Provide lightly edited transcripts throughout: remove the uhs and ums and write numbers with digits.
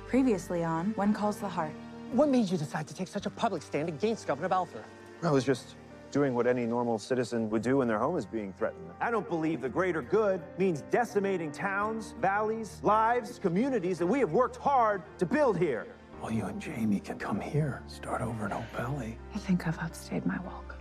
Previously on When Calls the Heart. What made you decide to take such a public stand against Governor Balfour? I was just doing what any normal citizen would do when their home is being threatened. I don't believe the greater good means decimating towns, valleys, lives, communities that we have worked hard to build here. Well, you and Jamie can come here, start over in Hope Valley. I think I've outstayed my welcome.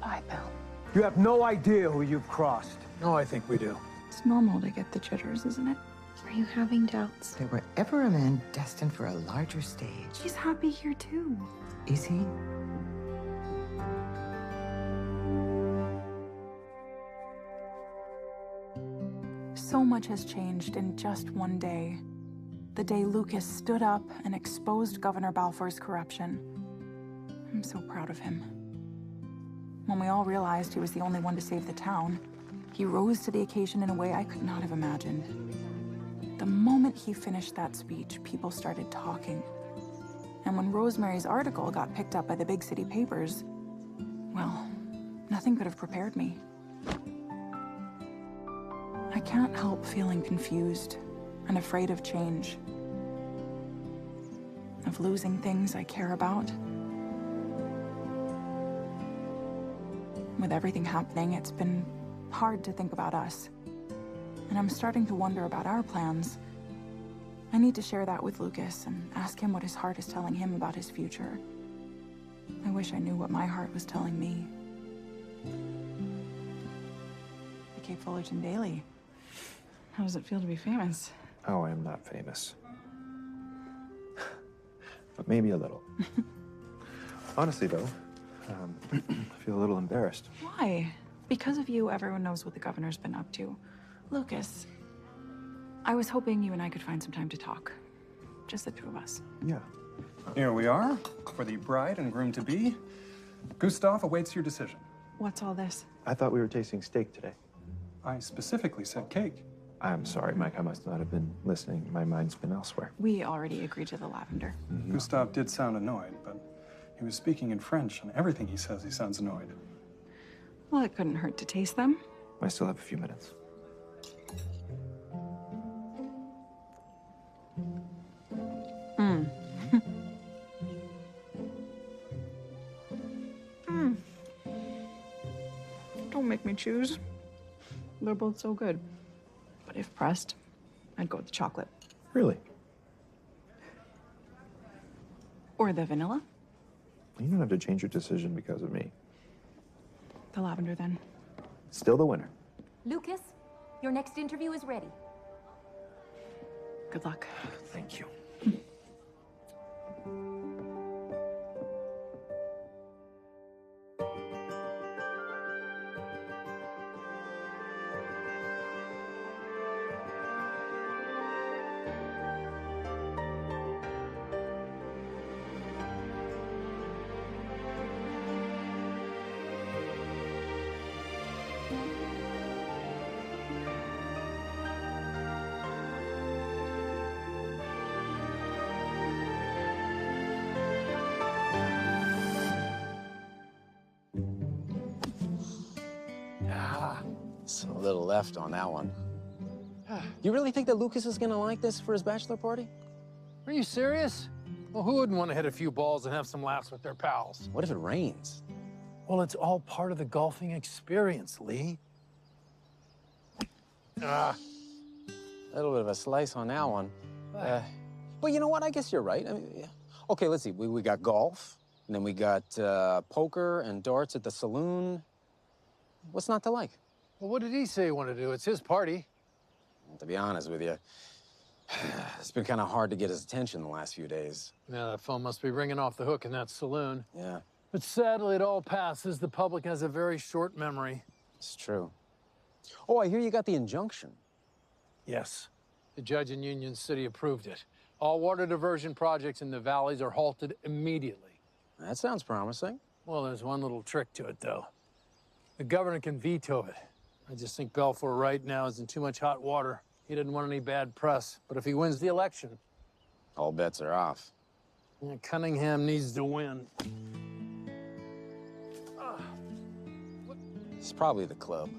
Bye, Bill. You have no idea who you've crossed. No, I think we do. It's normal to get the jitters, isn't it? Are you having doubts? There were ever a man destined for a larger stage. He's happy here, too. Is he? So much has changed in just one day. The day Lucas stood up and exposed Governor Balfour's corruption. I'm so proud of him. When we all realized he was the only one to save the town, he rose to the occasion in a way I could not have imagined. The moment he finished that speech, people started talking. And when Rosemary's article got picked up by the big city papers, well, nothing could have prepared me. I can't help feeling confused and afraid of change, of losing things I care about. With everything happening, it's been hard to think about us. And I'm starting to wonder about our plans. I need to share that with Lucas and ask him what his heart is telling him about his future. I wish I knew what my heart was telling me. The Cape Fullerton Daily. How does it feel to be famous? Oh, I am not famous. But maybe a little. Honestly, though, I feel a little embarrassed. Why? Because of you, everyone knows what the governor's been up to. Lucas, I was hoping you and I could find some time to talk. Just the two of us. Yeah. Here we are, for the bride and groom-to-be. Gustav awaits your decision. What's all this? I thought we were tasting steak today. I specifically said cake. I'm sorry, Mike. I must not have been listening. My mind's been elsewhere. We already agreed to the lavender. Gustav did sound annoyed, but he was speaking in French, and everything he says, he sounds annoyed. Well, it couldn't hurt to taste them. I still have a few minutes. Don't make me choose. They're both so good. But if pressed, I'd go with the chocolate. Really? Or the vanilla. You don't have to change your decision because of me. The lavender, then. Still the winner. Lucas, your next interview is ready. Good luck. Thank you. So a little left on that one. You really think that Lucas is gonna like this for his bachelor party? Are you serious? Well, who wouldn't want to hit a few balls and have some laughs with their pals? What if it rains? Well, it's all part of the golfing experience, Lee. A little bit of a slice on that one. But you know what? I guess you're right. I mean, yeah. Okay, let's see. We got golf, and then we got poker and darts at the saloon. What's not to like? Well, what did he say he wanted to do? It's his party. To be honest with you, it's been kind of hard to get his attention the last few days. Yeah, that phone must be ringing off the hook in that saloon. Yeah. But sadly, it all passes. The public has a very short memory. It's true. Oh, I hear you got the injunction. Yes. The judge in Union City approved it. All water diversion projects in the valleys are halted immediately. That sounds promising. Well, there's one little trick to it, though. The governor can veto it. I just think Balfour right now is in too much hot water. He didn't want any bad press. But if he wins the election... all bets are off. Yeah, Cunningham needs to win. It's probably the club.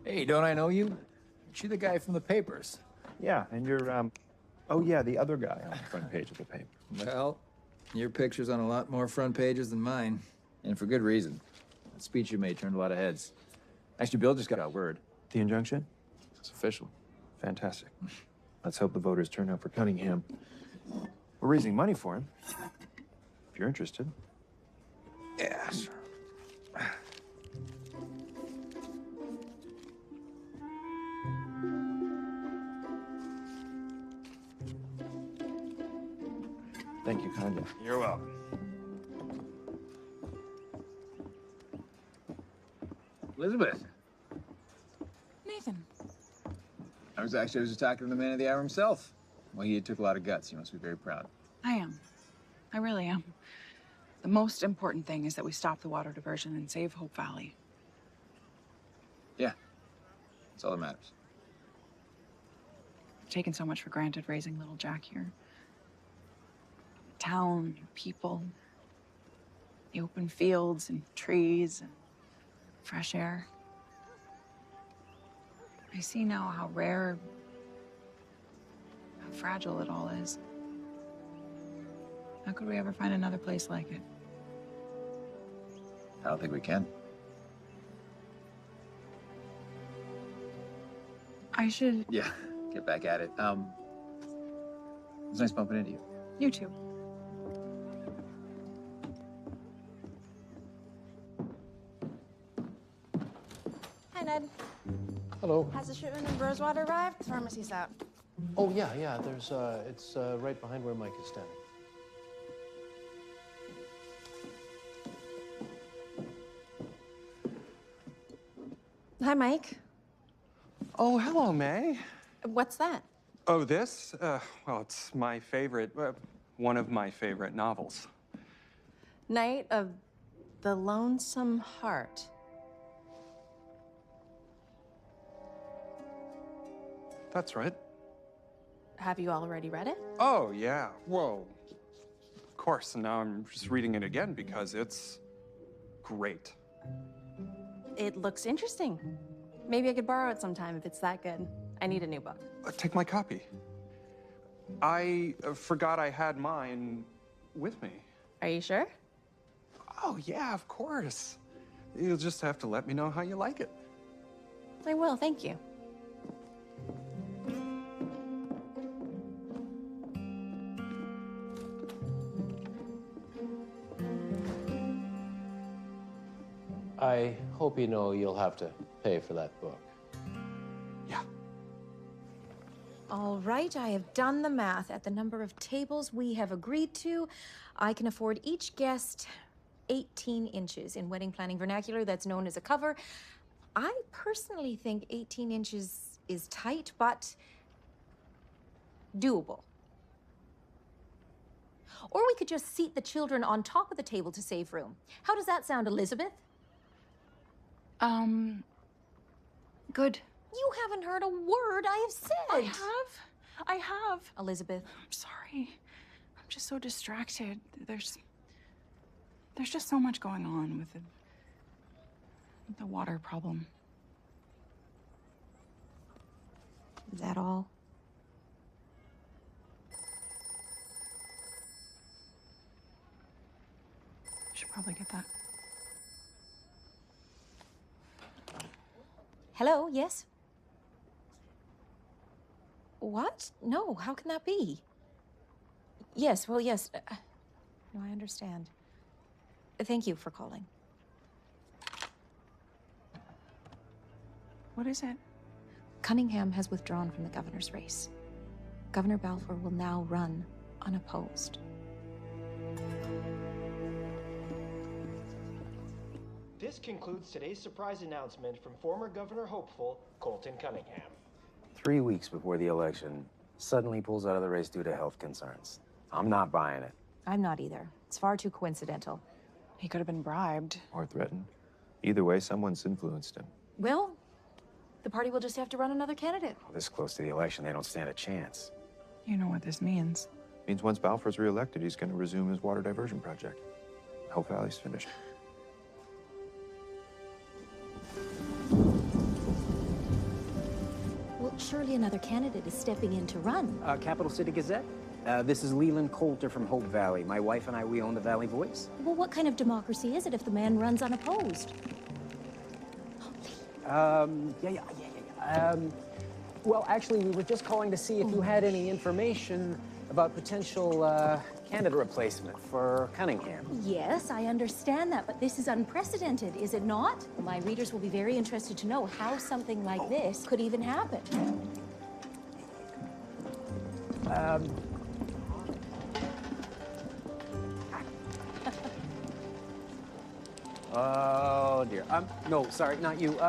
Hey, don't I know you? Aren't you the guy from the papers? Yeah, and you're, oh yeah, the other guy on the front page of the paper. Well, your picture's on a lot more front pages than mine. And for good reason. That speech you made turned a lot of heads. Actually, Bill just got a word. The injunction? It's official. Fantastic. Let's hope the voters turn out for Cunningham. We're raising money for him, if you're interested. Yeah, sure. Thank you kindly. You're welcome. Elizabeth. Nathan. I was just talking to the man of the hour himself. Well, he took a lot of guts. He must be very proud. I am. I really am. The most important thing is that we stop the water diversion and save Hope Valley. Yeah. That's all that matters. I've taken so much for granted raising little Jack here. Town, people, the open fields and trees and fresh air. I see now how rare, how fragile it all is. How could we ever find another place like it? I don't think we can. I should... Yeah, get back at it. It's nice bumping into you. You too. Hi, Ned. Hello. Has the shipment of Rosewater arrived? The pharmacy's out. Oh, yeah. There's, it's right behind where Mike is standing. Hi, Mike. Oh, hello, May. What's that? Oh, this? Well, it's my favorite, one of my favorite novels. Night of the Lonesome Heart. That's right. Have you already read it? Oh, yeah. Whoa. Of course, and now I'm just reading it again because it's great. It looks interesting. Maybe I could borrow it sometime if it's that good. I need a new book. Take my copy. I forgot I had mine with me. Are you sure? Oh, yeah, of course. You'll just have to let me know how you like it. I will, thank you. I hope you know you'll have to pay for that book. Yeah. All right, I have done the math. At the number of tables we have agreed to, I can afford each guest 18 inches. In wedding planning vernacular, that's known as a cover. I personally think 18 inches is tight, but doable. Or we could just seat the children on top of the table to save room. How does that sound, Elizabeth? Good. You haven't heard a word I have said. I have. Elizabeth. I'm sorry. I'm just so distracted. There's just so much going on with the water problem. Is that all? Should probably get that. Hello, yes? What? No, how can that be? Yes, well, yes. No, I understand. Thank you for calling. What is it? Cunningham has withdrawn from the governor's race. Governor Balfour will now run unopposed. This concludes today's surprise announcement from former Governor Hopeful, Colton Cunningham. 3 weeks before the election, suddenly pulls out of the race due to health concerns. I'm not buying it. I'm not either. It's far too coincidental. He could have been bribed. Or threatened. Either way, someone's influenced him. Well, the party will just have to run another candidate. Well, this close to the election, they don't stand a chance. You know what this means. Means once Balfour's reelected, he's going to resume his water diversion project. Hope Valley's finished. Well, surely another candidate is stepping in to run. Capital City Gazette. This is Leland Coulter from Hope Valley. My wife and I, we own the Valley Voice. Well, what kind of democracy is it if the man runs unopposed? Well, actually, we were just calling to see if you had any information about potential candidate replacement for Cunningham. Yes, I understand that, but this is unprecedented, is it not? My readers will be very interested to know how something like this could even happen. Oh, dear. No, sorry, not you.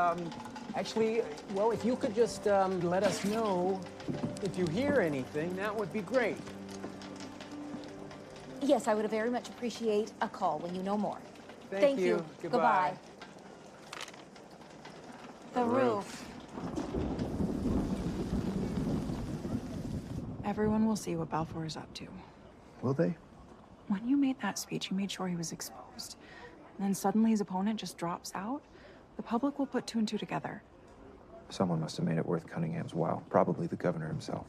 Actually, well, if you could just let us know if you hear anything, that would be great. Yes, I would very much appreciate a call when you know more. Thank you. Goodbye. The roof. Everyone will see what Balfour is up to. Will they? When you made that speech, you made sure he was exposed. And then suddenly his opponent just drops out. The public will put two and two together. Someone must have made it worth Cunningham's while. Probably the governor himself.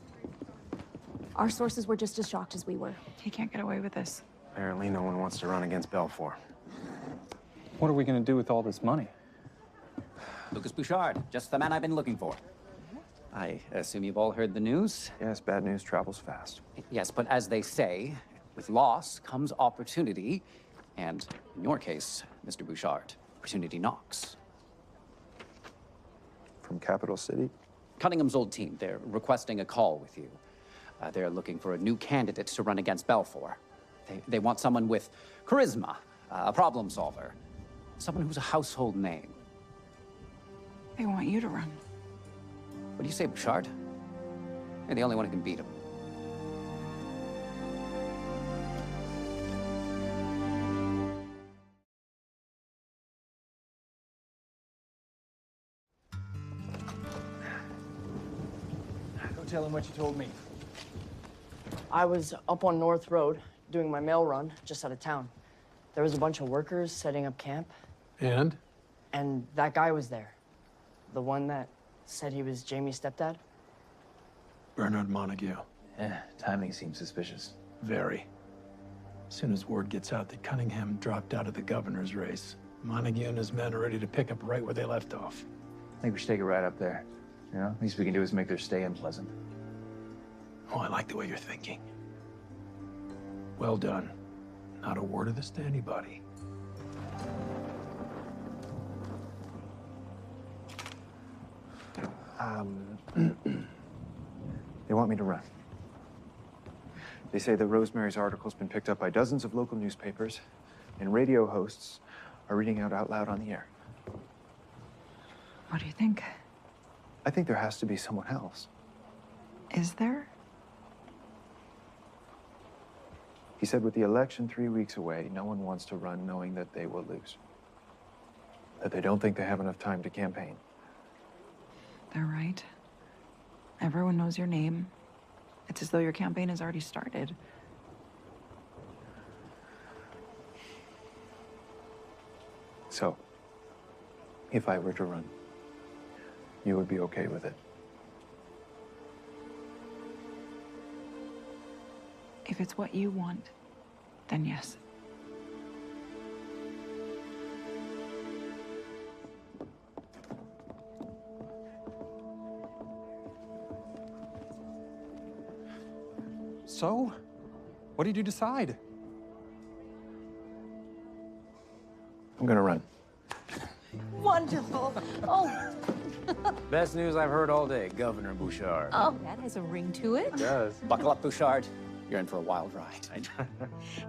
Our sources were just as shocked as we were. He can't get away with this. Apparently, no one wants to run against Balfour. What are we going to do with all this money? Lucas Bouchard, just the man I've been looking for. I assume you've all heard the news? Yes, bad news travels fast. Yes, but as they say, with loss comes opportunity. And in your case, Mr. Bouchard, opportunity knocks. From Capital City? Cunningham's old team, they're requesting a call with you. They're looking for a new candidate to run against Balfour. They want someone with charisma, a problem solver, someone who's a household name. They want you to run. What do you say, Bouchard? You're the only one who can beat him. Don't tell him what you told me. I was up on North Road doing my mail run just out of town. There was a bunch of workers setting up camp. And? And that guy was there. The one that said he was Jamie's stepdad. Bernard Montague. Timing seems suspicious. Very. As soon as word gets out that Cunningham dropped out of the governor's race, Montague and his men are ready to pick up right where they left off. I think we should take it right up there. You know, least we can do is make their stay unpleasant. Oh, I like the way you're thinking. Well done. Not a word of this to anybody. They want me to run. They say that Rosemary's article's been picked up by dozens of local newspapers, and radio hosts are reading out loud on the air. What do you think? I think there has to be someone else. Is there? He said with the election 3 weeks away, no one wants to run knowing that they will lose. That they don't think they have enough time to campaign. They're right. Everyone knows your name. It's as though your campaign has already started. So, if I were to run, you would be okay with it? If it's what you want, then yes. So, what did you decide? I'm gonna run. Wonderful. Oh. Best news I've heard all day, Governor Bouchard. Oh, that has a ring to it. It does. Buckle up, Bouchard. You're in for a wild ride.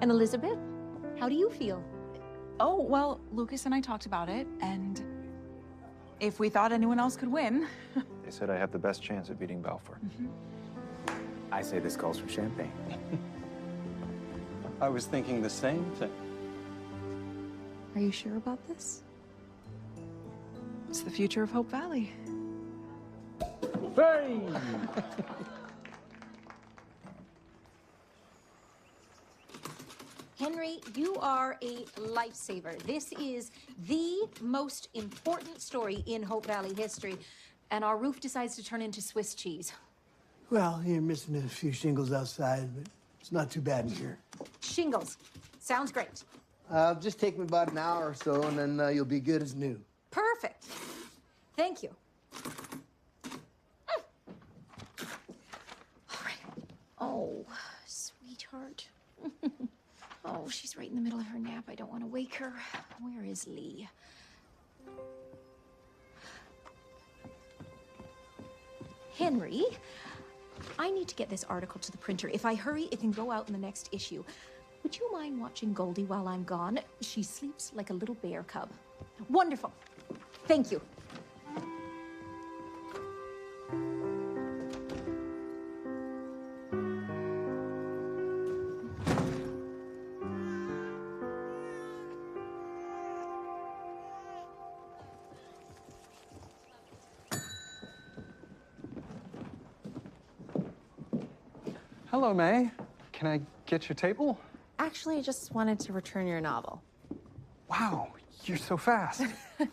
And Elizabeth, how do you feel? Oh, well, Lucas and I talked about it, and if we thought anyone else could win. They said I have the best chance at beating Balfour. I say this calls for champagne. I was thinking the same thing. Are you sure about this? It's the future of Hope Valley. Hey! Henry, you are a lifesaver. This is the most important story in Hope Valley history. and our roof decides to turn into Swiss cheese. Well, you're missing a few shingles outside, but it's not too bad in here. Shingles. Sounds great. Just take me about an hour or so, and then you'll be good as new. Perfect. Thank you. All right. Oh, sweetheart. Oh, she's right in the middle of her nap. I don't want to wake her. Where is Lee? Henry, I need to get this article to the printer. If I hurry, it can go out in the next issue. Would you mind watching Goldie while I'm gone? She sleeps like a little bear cub. Wonderful. Thank you. Hello, May. Can I get your table? Actually, I just wanted to return your novel. Wow, you're so fast.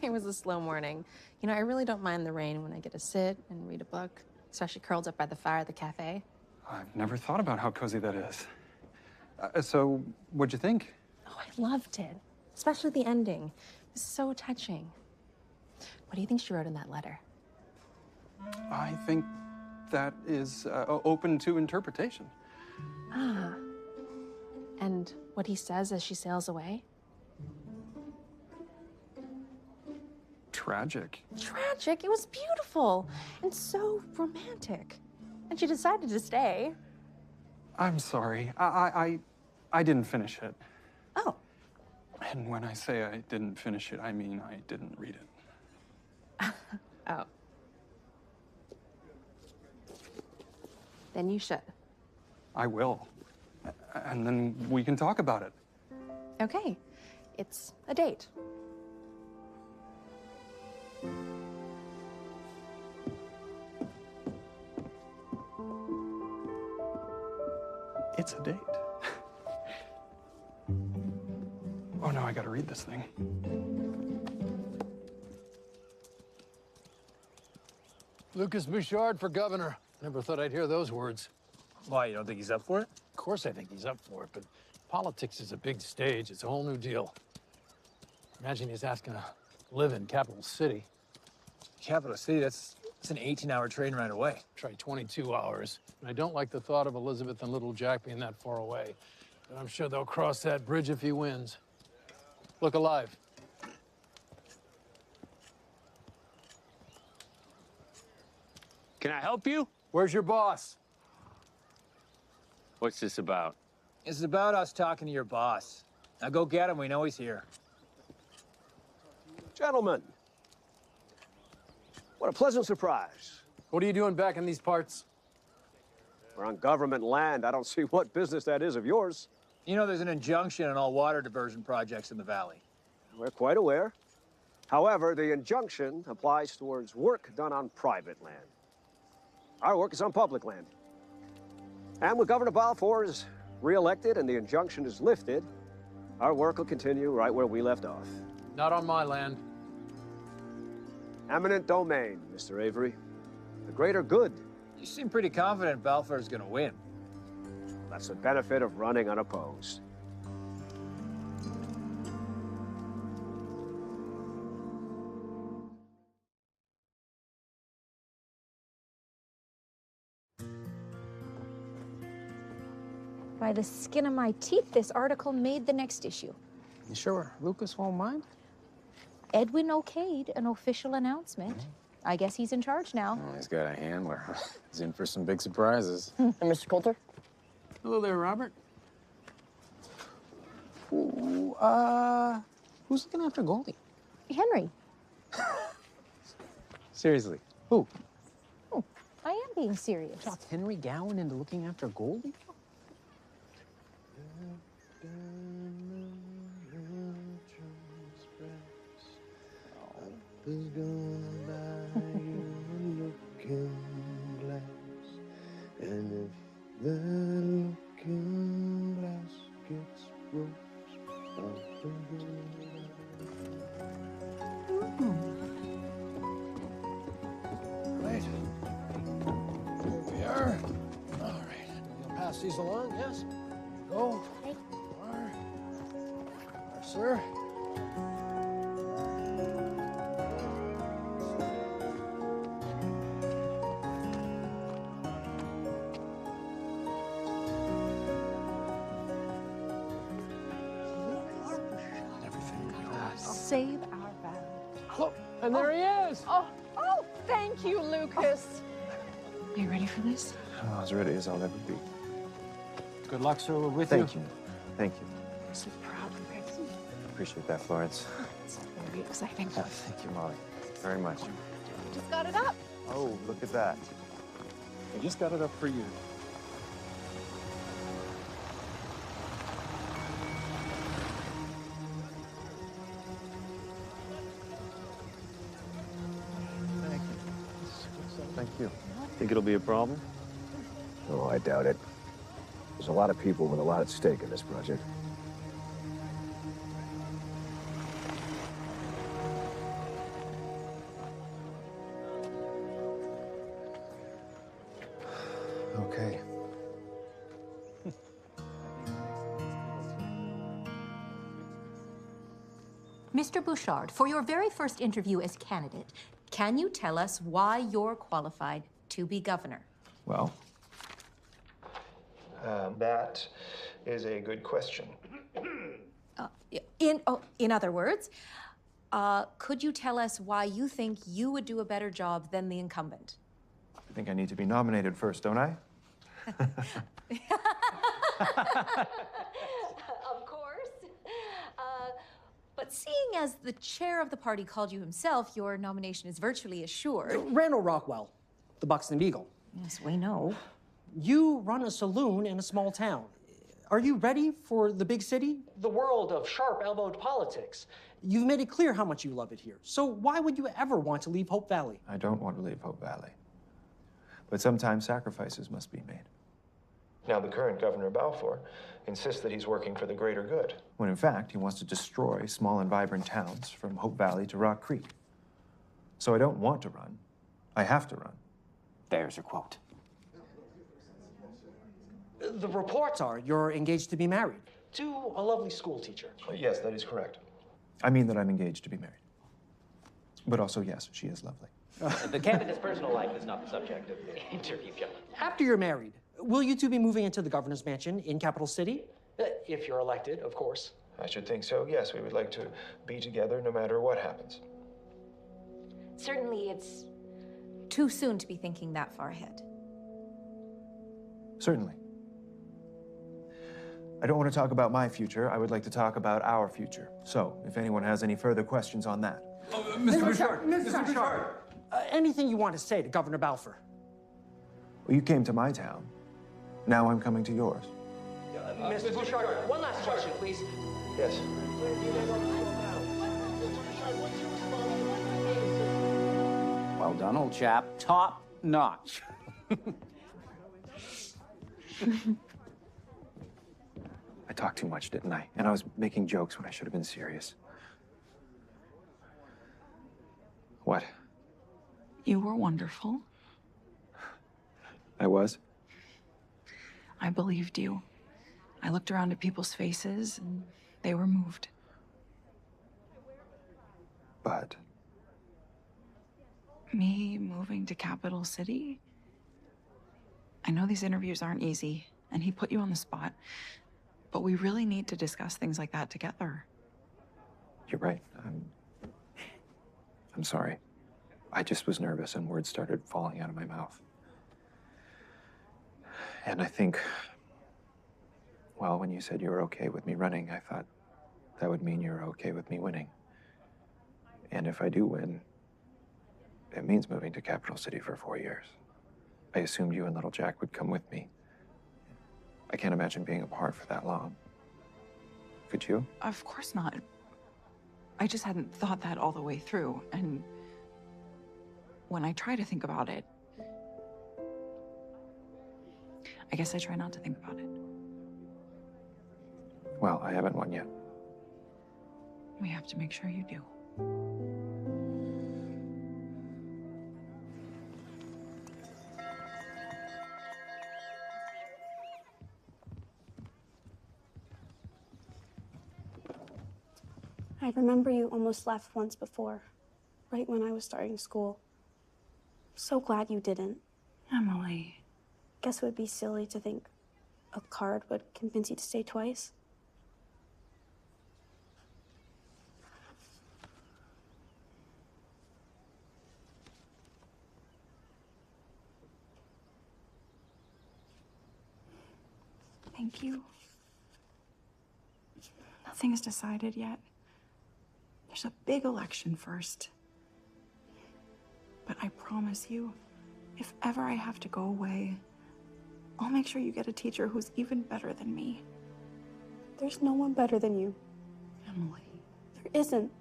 It was a slow morning. You know, I really don't mind the rain when I get to sit and read a book, especially curled up by the fire at the cafe. I've never thought about how cozy that is. So, what'd you think? Oh, I loved it. Especially the ending. It was so touching. What do you think she wrote in that letter? I think that is open to interpretation. Ah. And what he says as she sails away? Tragic. Tragic? It was beautiful and so romantic. And she decided to stay. I'm sorry. I didn't finish it. Oh. And when I say I didn't finish it, I mean I didn't read it. Oh. Then you should. I will. And then we can talk about it. Okay. It's a date. It's a date. Oh no, I gotta read this thing. Lucas Bouchard for governor. Never thought I'd hear those words. Why, you don't think he's up for it? Of course I think he's up for it, but politics is a big stage. It's a whole new deal. Imagine he's asking to live in Capital City. Capital City, that's an 18-hour train ride away. Try 22 hours. And I don't like the thought of Elizabeth and little Jack being that far away. But I'm sure they'll cross that bridge if he wins. Look alive. Can I help you? Where's your boss? What's this about? It's about us talking to your boss. Now go get him. We know he's here. Gentlemen, what a pleasant surprise. What are you doing back in these parts? We're on government land. I don't see what business that is of yours. You know there's an injunction on all water diversion projects in the valley. We're quite aware. However, the injunction applies towards work done on private land. Our work is on public land. And with Governor Balfour is re-elected and the injunction is lifted, our work will continue right where we left off. Not on my land. Eminent domain, Mr. Avery. The greater good. You seem pretty confident Balfour's gonna win. That's the benefit of running unopposed. By the skin of my teeth, this article made the next issue. You sure Lucas won't mind? Edwin okayed an official announcement. I guess he's in charge now. Oh, he's got a handler. He's in for some big surprises. And Mr. Coulter? Hello there, Robert. Ooh, who's looking after Goldie? Henry. Seriously, who? Oh, I am being serious. Talked Henry Gowan into looking after Goldie? Is gonna buy you a looking glass, and if the looking glass gets broke, pass these along, yes? Go. Sir. Save our valley. Oh, and there he is. Oh, thank you, Lucas. Are you ready for this? Oh, as ready as I'll ever be. Good luck, sir. We're with Thank you. Thank you. I'm so proud, Lucas. Appreciate that, Florence. It's very exciting. Thank you, Molly. Very much. Just got it up. Oh, look at that. I just got it up for you. Thank you. Think it'll be a problem? Oh, I doubt it. There's a lot of people with a lot at stake in this project. Okay. Mr. Bouchard, for your very first interview as candidate, can you tell us why you're qualified to be governor? Well, that is a good question. In other words, could you tell us why you think you would do a better job than the incumbent? I think I need to be nominated first, don't I? Of course. But seeing as the chair of the party called you himself, your nomination is virtually assured. Randall Rockwell, the Buxton Beagle. Yes, we know. You run a saloon in a small town. Are you ready for the big city? The world of sharp-elbowed politics. You've made it clear how much you love it here. So why would you ever want to leave Hope Valley? I don't want to leave Hope Valley. But sometimes sacrifices must be made. Now, the current Governor Balfour insists that he's working for the greater good. When in fact, he wants to destroy small and vibrant towns from Hope Valley to Rock Creek. So I don't want to run. I have to run. There's your quote. The reports are you're engaged to be married. To a lovely school teacher. Yes, that is correct. I mean that I'm engaged to be married. But also, yes, she is lovely. The candidate's personal life is not the subject of the interview, John. After you're married, will you two be moving into the governor's mansion in Capital City? If you're elected, of course. I should think so. Yes, we would like to be together no matter what happens. Certainly, it's too soon to be thinking that far ahead. Certainly. I don't want to talk about my future. I would like to talk about our future. So, if anyone has any further questions on that. Mr. Bouchard! Mr. Bouchard! Anything you want to say to Governor Balfour? Well, you came to my town. Now I'm coming to yours. Mr. Bouchard, one last question, please. Yes. Well done, old chap. Top notch. I talked too much, didn't I? And I was making jokes when I should have been serious. What? You were wonderful. I was? I believed you. I looked around at people's faces, and they were moved. But? Me moving to Capital City? I know these interviews aren't easy, and he put you on the spot, but we really need to discuss things like that together. You're right. I'm sorry. I just was nervous and words started falling out of my mouth. And I think, well, when you said you were okay with me running, I thought that would mean you're okay with me winning. And if I do win, it means moving to Capital City for 4 years. I assumed you and little Jack would come with me. I can't imagine being apart for that long. Could you? Of course not. I just hadn't thought that all the way through, and when I try to think about it, I guess I try not to think about it. Well, I haven't won yet. We have to make sure you do. I remember you almost left once before, right when I was starting school. So glad you didn't. Emily. Guess it would be silly to think a card would convince you to stay twice. Thank you. Nothing is decided yet. There's a big election first. But I promise you, if ever I have to go away, I'll make sure you get a teacher who's even better than me. There's no one better than you. Emily. There isn't.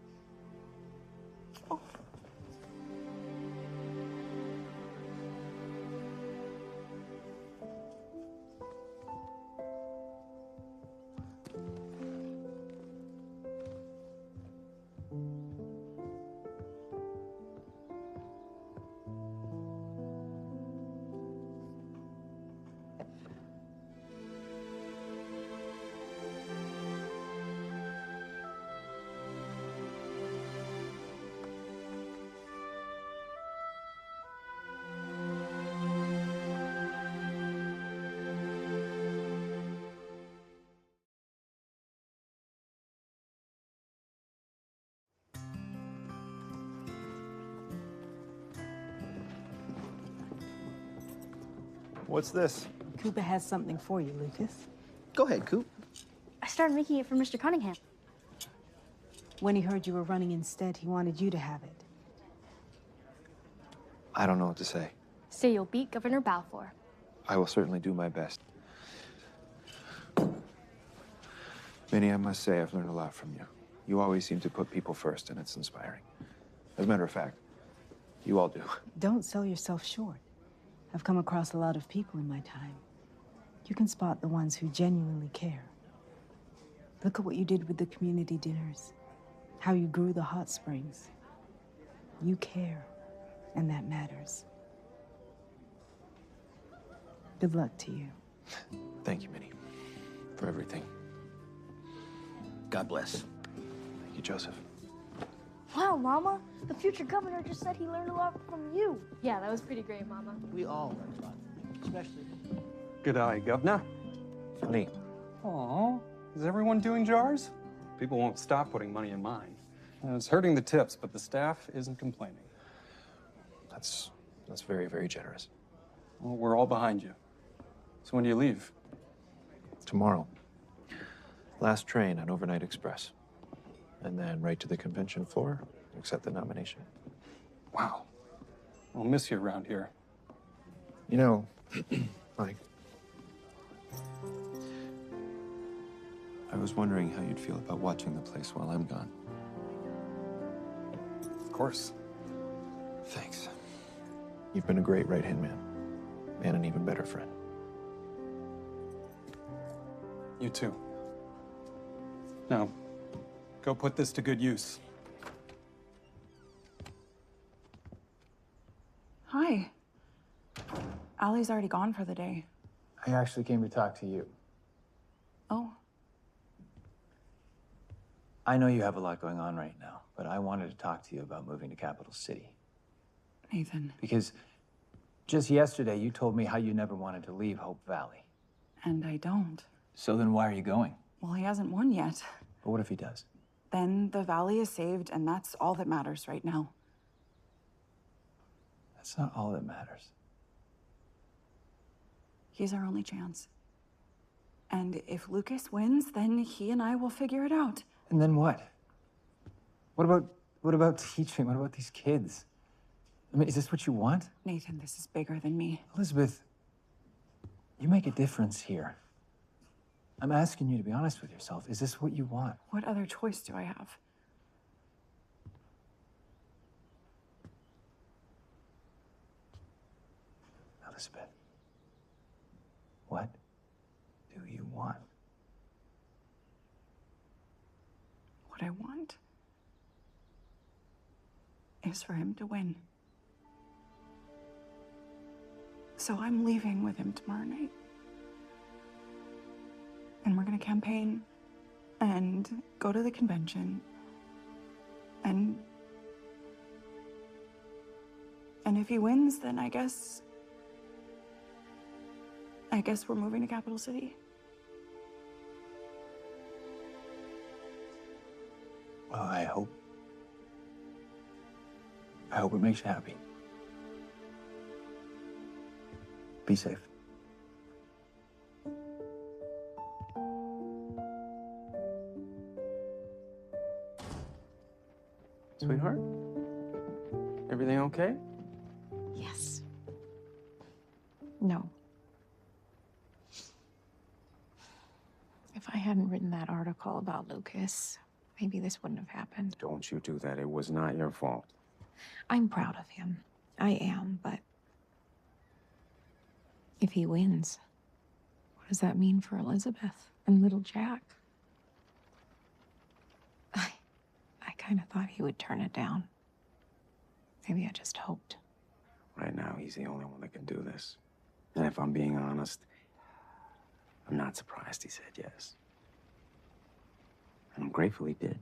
Oh. What's this? Cooper has something for you, Lucas. Go ahead, Coop. I started making it for Mr. Cunningham. When he heard you were running instead, he wanted you to have it. I don't know what to say. Say you'll beat Governor Balfour. I will certainly do my best. Minnie, I must say I've learned a lot from you. You always seem to put people first, and it's inspiring. As a matter of fact, you all do. Don't sell yourself short. I've come across a lot of people in my time. You can spot the ones who genuinely care. Look at what you did with the community dinners, how you grew the hot springs. You care, and that matters. Good luck to you. Thank you, Minnie, for everything. God bless. Thank you, Joseph. Wow, Mama. The future governor just said he learned a lot from you. Yeah, that was pretty great, Mama. We all learned a lot, especially. Good eye, Governor. Funny. Aw, is everyone doing jars? People won't stop putting money in mine. It's hurting the tips, but the staff isn't complaining. That's very, very generous. Well, we're all behind you. So when do you leave? Tomorrow. Last train on Overnight Express. And then right to the convention floor, accept the nomination. Wow. I'll miss you around here. You know, Mike, I was wondering how you'd feel about watching the place while I'm gone. Of course. Thanks. You've been a great right-hand man, and an even better friend. You too. Now, go put this to good use. Hi. Allie's already gone for the day. I actually came to talk to you. Oh. I know you have a lot going on right now, but I wanted to talk to you about moving to Capital City. Nathan. Because just yesterday, you told me how you never wanted to leave Hope Valley. And I don't. So then why are you going? Well, he hasn't won yet. But what if he does? Then the valley is saved, and that's all that matters right now. That's not all that matters. He's our only chance. And if Lucas wins, then he and I will figure it out. And then what? What about teaching? What about these kids? I mean, is this what you want? Nathan, this is bigger than me. Elizabeth, you make a difference here. I'm asking you to be honest with yourself. Is this what you want? What other choice do I have? Elizabeth, what do you want? What I want is for him to win. So I'm leaving with him tomorrow night. And we're gonna campaign and go to the convention And if he wins, then I guess we're moving to Capital City. Well, I hope it makes you happy. Be safe. Sweetheart? Everything okay? Yes. No. If I hadn't written that article about Lucas, maybe this wouldn't have happened. Don't you do that. It was not your fault. I'm proud of him. I am, but if he wins, what does that mean for Elizabeth and little Jack? I kind of thought he would turn it down. Maybe I just hoped. Right now, he's the only one that can do this. And if I'm being honest, I'm not surprised he said yes. And I'm grateful he did.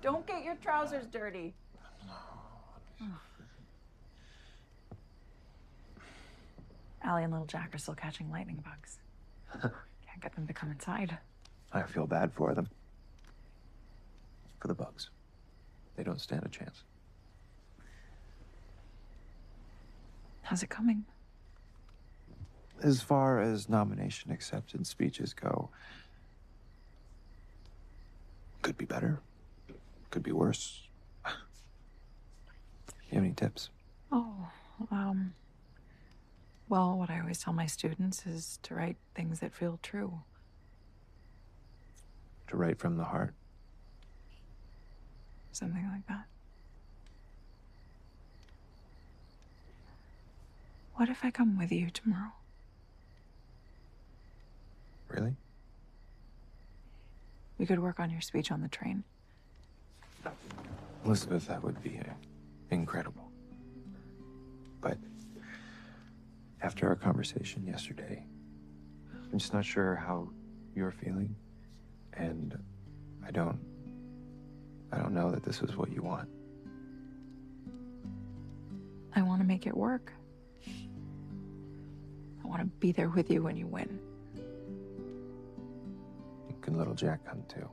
Don't get your trousers dirty. Allie and little Jack are still catching lightning bugs. Can't get them to come inside. I feel bad for them. For the bugs. They don't stand a chance. How's it coming? As far as nomination acceptance speeches go, could be better. Could be worse. You have any tips? Oh, well, what I always tell my students is to write things that feel true. To write from the heart. Something like that. What if I come with you tomorrow? Really? We could work on your speech on the train. Elizabeth, that would be incredible. But after our conversation yesterday, I'm just not sure how you're feeling. And I don't know that this is what you want. I want to make it work. I want to be there with you when you win. Can little Jack come too?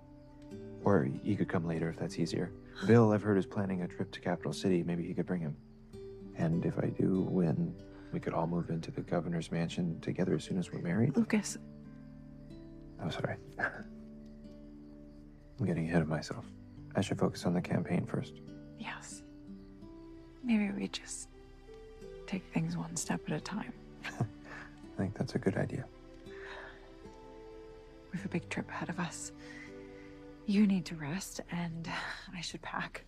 Or he could come later if that's easier. Bill, I've heard, is planning a trip to Capital City. Maybe he could bring him. And if I do win, we could all move into the governor's mansion together as soon as we're married. Lucas. I'm sorry. I'm getting ahead of myself. I should focus on the campaign first. Yes. Maybe we just take things one step at a time. I think that's a good idea. We have a big trip ahead of us. You need to rest, and I should pack.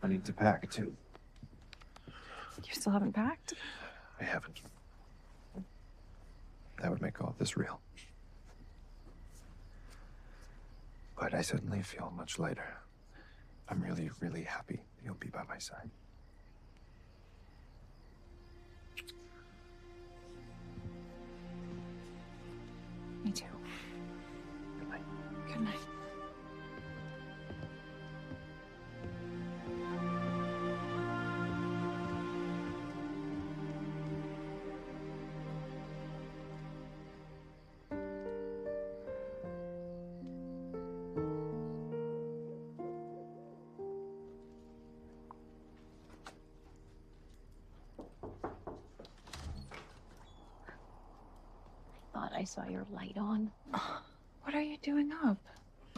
I need to pack, too. You still haven't packed? I haven't. That would make all of this real. But I suddenly feel much lighter. I'm really, really happy you'll be by my side. Me too. Good night. Good night. Thought I saw your light on. What are you doing up?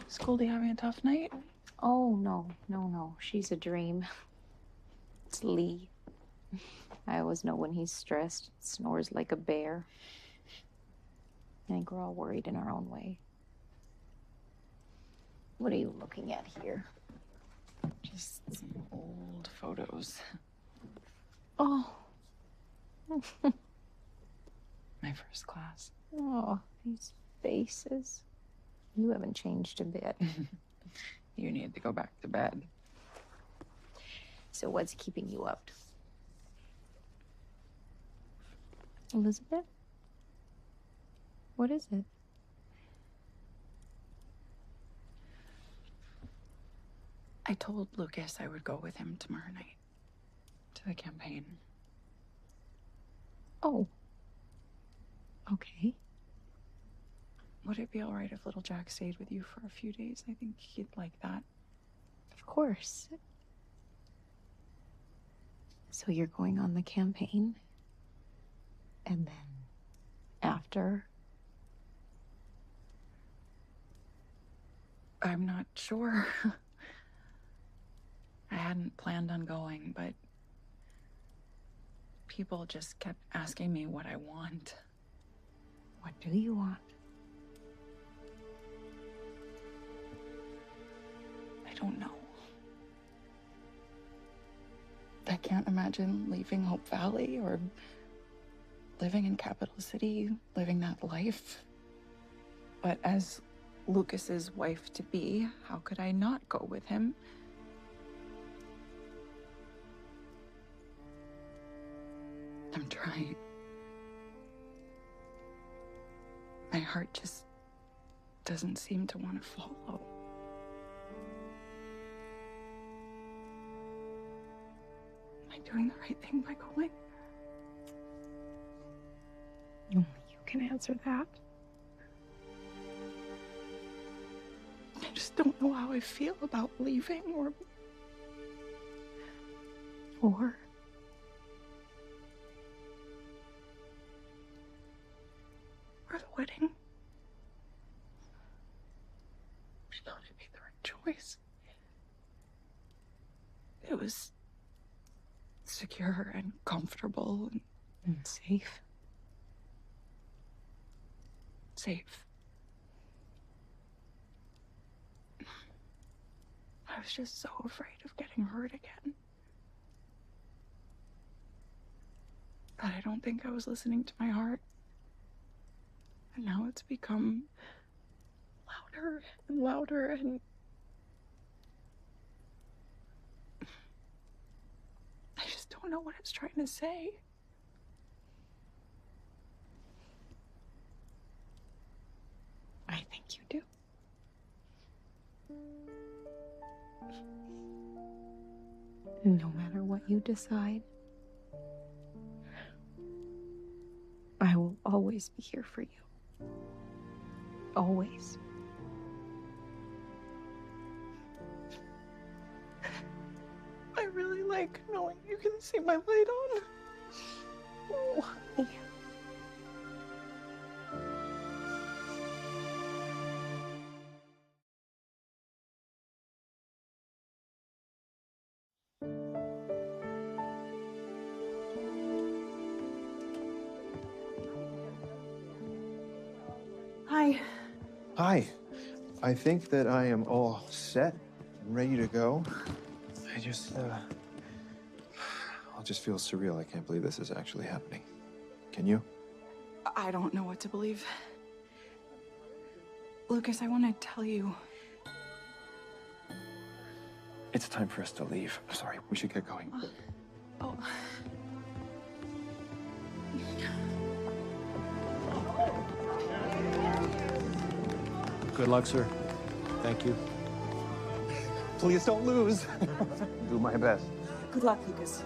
Is Goldie having a tough night? Oh, no. She's a dream. It's Lee. I always know when he's stressed. Snores like a bear. I think we're all worried in our own way. What are you looking at here? Just some old photos. Oh. My first class. Oh, these faces. You haven't changed a bit. You need to go back to bed. So what's keeping you up? Elizabeth? What is it? I told Lucas I would go with him tomorrow night to the campaign. Oh. Okay. Would it be all right if little Jack stayed with you for a few days? I think he'd like that. Of course. So you're going on the campaign? And then after? I'm not sure. I hadn't planned on going, but people just kept asking me what I want. What do you want? I don't know. I can't imagine leaving Hope Valley or living in Capital City, living that life. But as Lucas's wife-to-be, how could I not go with him? I'm trying. My heart just doesn't seem to want to follow. Am I doing the right thing by going? Only you can answer that. I just don't know how I feel about leaving or the wedding. I thought it made the right choice. It was secure and comfortable and safe. Safe. I was just so afraid of getting hurt again. But I don't think I was listening to my heart. And now it's become louder and louder and I just don't know what it's trying to say. I think you do. No matter what you decide, I will always be here for you. Always. I really like knowing you can see my light on. Oh, honey. Hi. Hi. I think that I am all set and ready to go. I just feel surreal. I can't believe this is actually happening. Can you? I don't know what to believe. Lucas, I want to tell you. It's time for us to leave. I'm sorry. We should get going. Oh. Good luck, sir. Thank you. Please don't lose. Do my best. Good luck, Lucas.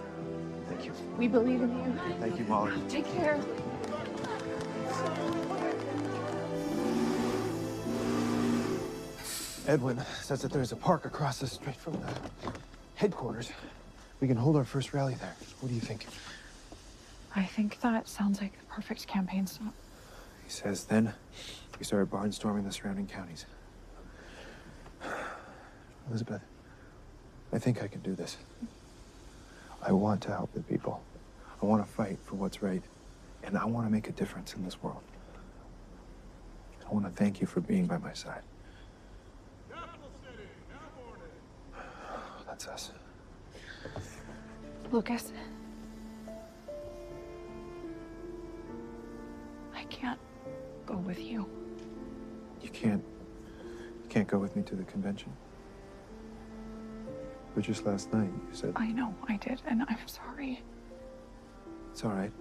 Thank you. We believe in you. Thank you, Molly. Take care. Edwin says that there's a park across the street from the headquarters. We can hold our first rally there. What do you think? I think that sounds like the perfect campaign stop. He says then we started barnstorming the surrounding counties. Elizabeth, I think I can do this. I want to help the people. I want to fight for what's right. And I want to make a difference in this world. I want to thank you for being by my side. That's us. Lucas. I can't go with you. You can't go with me to the convention. But just last night, you said... I know, I did, and I'm sorry. It's all right.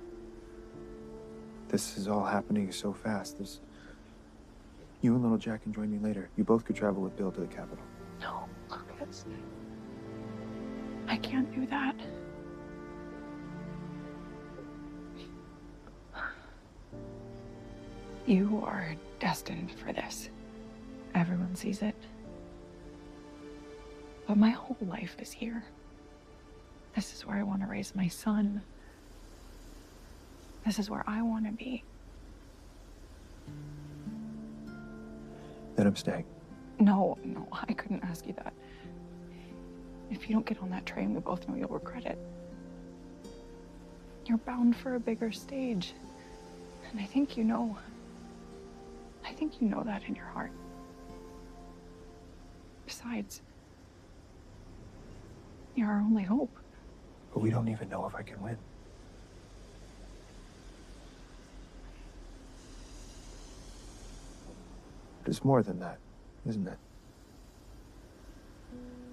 this is all happening so fast. You and little Jack can join me later. You both could travel with Bill to the Capitol. No, Lucas. I can't do that. You are destined for this. Everyone sees it. But my whole life is here. This is where I want to raise my son. This is where I want to be. Then I'm staying. No, I couldn't ask you that. If you don't get on that train, we both know you'll regret it. You're bound for a bigger stage. And I think you know that in your heart. Besides, you're our only hope. But we don't even know if I can win. But it's more than that, isn't it?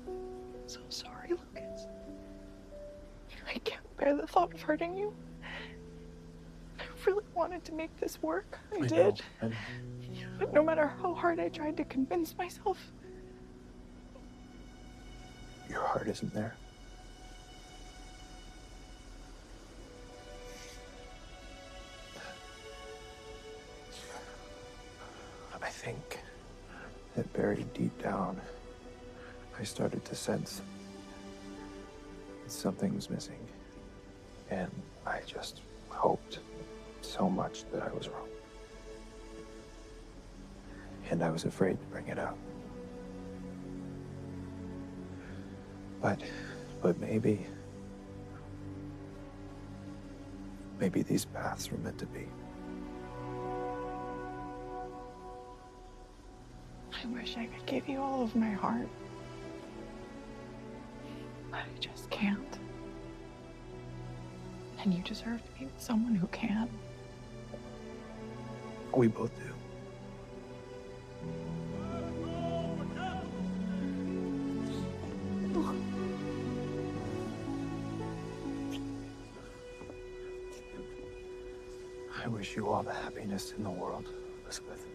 I'm so sorry, Lucas. I can't bear the thought of hurting you. I really wanted to make this work. I did. I know. But no matter how hard I tried to convince myself, Your heart isn't there. I think that buried deep down, I started to sense that something was missing. And I just hoped so much that I was wrong. And I was afraid to bring it up. But maybe these paths were meant to be. I wish I could give you all of my heart. But I just can't. And you deserve to be with someone who can. We both do. I wish you all the happiness in the world, Elizabeth.